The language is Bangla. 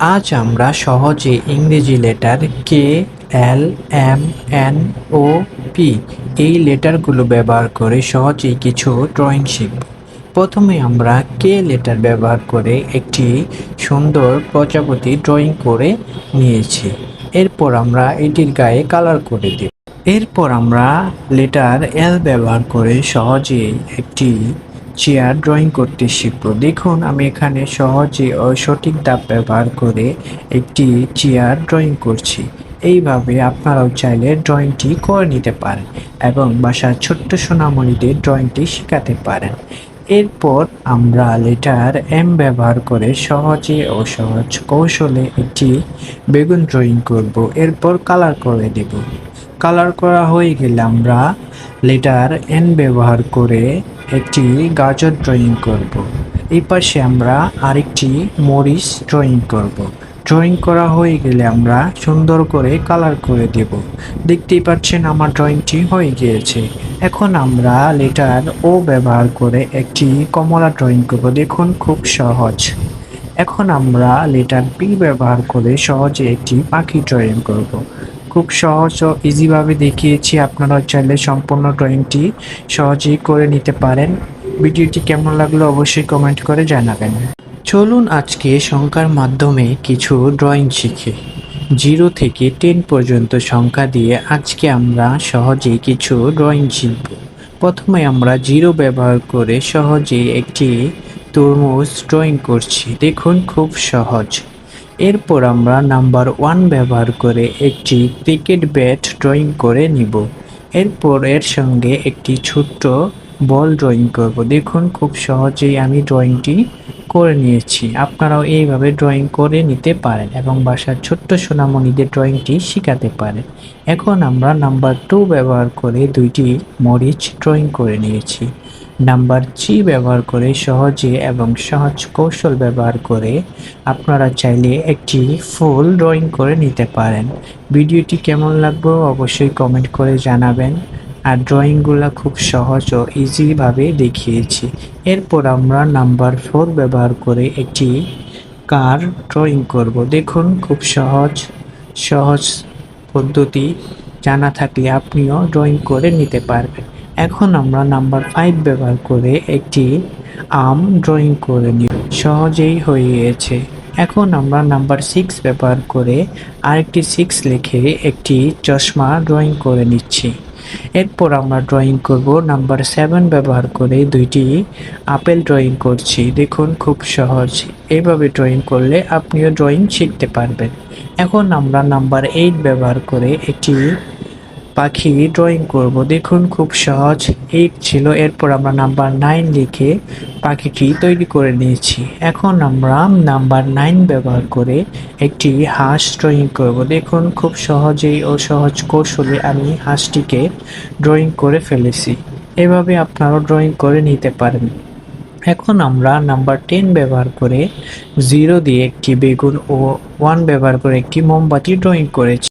আজ আমরা সহজে ইংরেজি লেটার কে, এল, এম, এন, ও, পি এই লেটারগুলো ব্যবহার করে সহজেই কিছু ড্রয়িং শিখব। প্রথমে আমরা কে লেটার ব্যবহার করে একটি সুন্দর প্রজাপতি ড্রয়িং করে নিয়েছি। এরপর আমরা এটির গায়ে কালার করে দেব। এরপর আমরা লেটার এল ব্যবহার করে সহজেই একটি চেয়ার ড্রয়িং করতে শিখব। দেখুন আমি এখানে সহজে ও সঠিক ধাপ ব্যবহার করে একটি চেয়ার ড্রয়িং করছি। এইভাবে আপনারাও চাইলে ড্রয়িংটি করে নিতে পারেন এবং বাসার ছোট্ট সোনামণিদের ড্রয়িংটি শেখাতে পারেন। এরপর আমরা লেটার এম ব্যবহার করে সহজে ও সহজ কৌশলে একটি বেগুন ড্রয়িং করব। এরপর কালার করে দেব। কালার করা হয়ে গেলে আমরা লেটার এন ব্যবহার করে একটি গাজর ড্রয়িং করব। এই পাশে আমরা আরেকটি মরিচ ড্রয়িং করব। ড্রয়িং করা হয়ে গেলে আমরা সুন্দর করে কালার করে দেব। দেখতেই পাচ্ছেন আমার ড্রয়িংটি হয়ে গিয়েছে। এখন আমরা লেটার ও ব্যবহার করে একটি কমলা ড্রয়িং করব। দেখুন খুব সহজ। এখন আমরা লেটার পি ব্যবহার করে সহজে একটি পাখি ড্রয়িং করব। খুব সহজ ও ইজিভাবে দেখিয়েছি। আপনারা চাইলে সম্পূর্ণ ড্রয়িংটি সহজেই করে নিতে পারেন। ভিডিওটি কেমন লাগলো অবশ্যই কমেন্ট করে জানাবেন। চলুন আজকে সংখ্যার মাধ্যমে কিছু ড্রয়িং শিখি। 0 থেকে 10 পর্যন্ত সংখ্যা দিয়ে আজকে আমরা সহজেই কিছু ড্রয়িং শিখব। প্রথমে আমরা 0 ব্যবহার করে সহজেই একটি তরমুজ ড্রয়িং করছি। দেখুন খুব সহজ। এরপর আমরা নাম্বার 1 ব্যবহার করে একটি ক্রিকেট ব্যাট ড্রয়িং করে নিব। এরপর এর সঙ্গে একটি ছোট্ট বল ড্রয়িং করব। দেখুন খুব সহজেই আমি ড্রয়িংটি করে নিয়েছি। আপনারাও এইভাবে ড্রয়িং করে নিতে পারেন এবং বাসার ছোট্ট সোনামণিদের ড্রয়িংটি শেখাতে পারেন। এখন আমরা নাম্বার 2 ব্যবহার করে দুইটি মরিচ ড্রয়িং করে নিয়েছি। নাম্বার 3 ব্যবহার করে সহজে এবং সহজ কৌশল ব্যবহার করে আপনারা চাইলে একটি ফুল ড্রয়িং করে নিতে পারেন। ভিডিওটি কেমন লাগলো অবশ্যই কমেন্ট করে জানাবেন। আর ড্রয়িংগুলো খুব সহজ ও ইজিভাবে দেখিয়েছি। এরপর আমরা নাম্বার 4 ব্যবহার করে একটি কার ড্রয়িং করব। দেখুন খুব সহজ পদ্ধতি জানা থাকলে আপনিও ড্রয়িং করে নিতে পারবেন। এখন আমরা নাম্বার 5 ব্যবহার করে একটি আম ড্রয়িং করে নিই। সহজেই হয়ে গিয়েছে। এখন আমরা নাম্বার 6 ব্যবহার করে আরেকটি 6 লিখে একটি চশমা ড্রয়িং করে নিচ্ছি। এরপর আমরা ড্রয়িং করব নাম্বার 7 ব্যবহার করে দুইটি আপেল ড্রয়িং করছি। দেখুন খুব সহজ। এইভাবে ড্রয়িং করলে আপনিও ড্রয়িং শিখতে পারবেন। এখন আমরা নাম্বার 8 ব্যবহার করে একটি পাখি ড্রয়িং করব। দেখুন খুব সহজ। 8 ছিল। এরপর আমরা নাম্বার 9 লিখে পাখিটি তৈরি করে নিয়েছি। এখন আমরা নাম্বার 9 ব্যবহার করে একটি হাঁস ড্রয়িং করব। দেখুন খুব সহজেই ও সহজ কৌশলে আমি হাঁসটিকে ড্রয়িং করে ফেলেছি। এভাবে আপনারাও ড্রয়িং করে নিতে পারেন। এখন আমরা নাম্বার 10 ব্যবহার করে 0 দিয়ে একটি বেগুন ও 1 ব্যবহার করে একটি মোমবাতি ড্রয়িং করেছি।